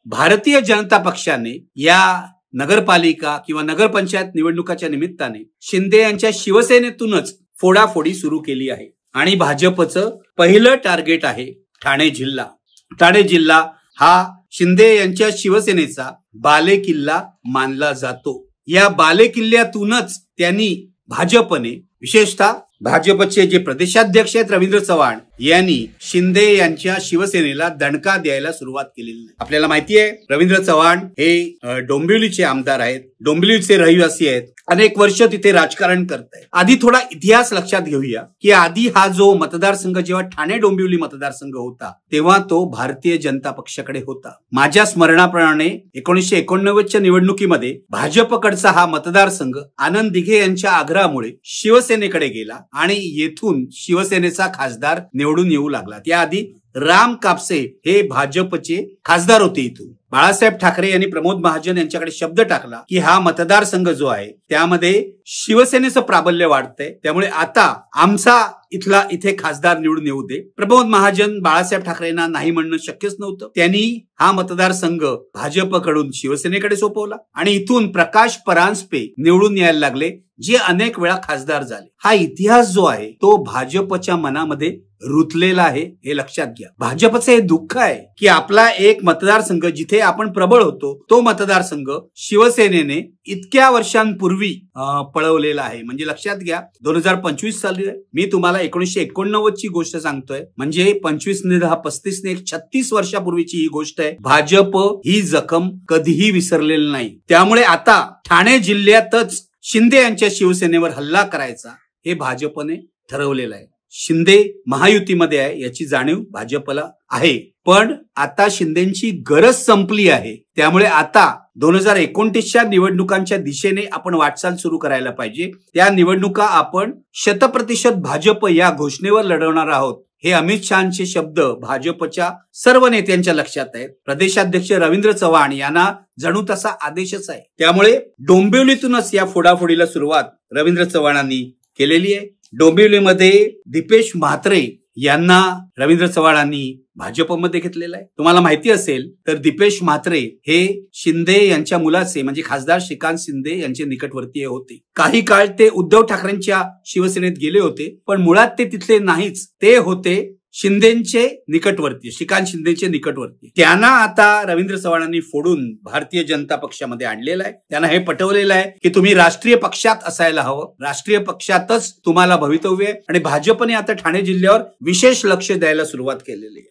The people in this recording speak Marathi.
भारतीय जनता पक्षाने या नगरपालिका किंवा नगरपंचायत निवडणुकाच्या निमित्ताने शिंदे यांच्या शिवसेनेतूनच फोडाफोडी सुरू केली आहे आणि भाजपचं पहिलं टार्गेट आहे ठाणे जिल्हा. ठाणे जिल्हा हा शिंदे यांच्या शिवसेनेचा बालेकिल्ला मानला जातो. या बालेकिल्ल्यातूनच त्यांनी भाजपने विशेषतः भाजपचे जे प्रदेशाध्यक्ष आहेत रवींद्र चव्हाण यांनी शिंदे यांच्या शिवसेनेला दणका द्यायला सुरुवात केलेली. आपल्याला माहिती आहे रवींद्र चव्हाण हे डोंबिवलीचे आमदार आहेत, डोंबिवलीचे रहिवासी आहेत, अनेक वर्ष तिथे राजकारण करतायत. आधी थोडा इतिहास लक्षात घेऊया की आधी हा जो मतदारसंघ जेव्हा ठाणे डोंबिवली मतदारसंघ होता तेव्हा तो भारतीय जनता पक्षाकडे होता. माझ्या स्मरणाप्रमाणे 1989च्या निवडणुकीमध्ये भाजपकडचा हा मतदारसंघ आनंद दिघे यांच्या आग्रहामुळे शिवसेनेकडे गेला आणि येथून शिवसेनेचा खासदार निवडून येऊ लागला. त्याआधी राम कापसे हे भाजपचे खासदार होते. इथून बाळासाहेब ठाकरे यांनी प्रमोद महाजन यांच्याकडे शब्द टाकला की हा मतदारसंघ जो आहे त्यामध्ये शिवसेनेचं प्राबल्य वाढतंय, त्यामुळे आता आमचा इथे खासदार निवडून येऊ दे. प्रमोद महाजन बाळासाहेब ठाकरेंना नाही म्हणणं शक्यच नव्हतं. त्यांनी हा मतदारसंघ भाजपकडून शिवसेनेकडे सोपवला आणि इथून प्रकाश परांजपे निवडून यायला लागले, जे अनेक वेळा खासदार झाले. हा इतिहास जो आहे तो भाजपच्या मनामध्ये रुतलेला आहे, हे लक्षात घ्या. भाजपचं हे दुःख आहे की आपला एक मतदारसंघ जिथे आपण प्रबळ होतो तो मतदारसंघ शिवसेनेने इतक्या वर्षांपूर्वी पळवलेला आहे. म्हणजे लक्षात घ्या 2025 साली मी तुम्हाला 1989 ची गोष्ट सांगतोय, म्हणजे 25 ने 10 35 ने 36 वर्षापूर्वीची ही गोष्ट आहे. भाजप ही जखम कधीही विसरलेली नाही. त्यामुळे आता ठाणे जिल्ह्यातच शिंदे यांच्या शिवसेनेवर हल्ला करायचा हे भाजपने ठरवलेलं आहे. शिंदे महायुतीमध्ये आहे याची जाणीव भाजपला आहे, पण आता शिंदेची गरज संपली आहे. त्यामुळे आता 2029च्या निवडणुकांच्या दिशेने आपण वाटचाल सुरू करायला पाहिजे. त्या निवडणुका आपण 100% भाजप या घोषणेवर लढवणार आहोत, हे अमित शहाचे शब्द भाजपच्या सर्व नेत्यांच्या लक्षात आहेत. प्रदेशाध्यक्ष रवींद्र चव्हाण यांना जणू तसा आदेशच आहे. त्यामुळे डोंबिवलीतूनच या फोडाफोडीला सुरुवात रवींद्र चव्हाणांनी केलेली आहे. डोंबिवलीमध्ये दीपेश म्हात्रे यांना रवींद्र चव्हाणांनी भाजपमध्ये घेतलेलं आहे. तुम्हाला माहिती असेल तर दीपेश म्हात्रे हे शिंदे यांच्या मुलाचे म्हणजे खासदार श्रीकांत शिंदे यांचे निकटवर्तीय होते. काही काळ ते उद्धव ठाकरेंच्या शिवसेनेत गेले होते, पण मुळात ते तिथले नाहीच. ते होते शिंदेचे निकटवर्ती, श्रीकांत शिंदेचे निकटवर्ती. त्यांना आता रवींद्र चव्हाणांनी फोडून भारतीय जनता पक्षामध्ये आणलेलं आहे. त्यांना हे पटवलेलं आहे की तुम्ही राष्ट्रीय पक्षात असायला हवं, राष्ट्रीय पक्षातच तुम्हाला भवितव्य आहे. आणि भाजपने आता ठाणे जिल्ह्यावर विशेष लक्ष द्यायला सुरुवात केलेली आहे.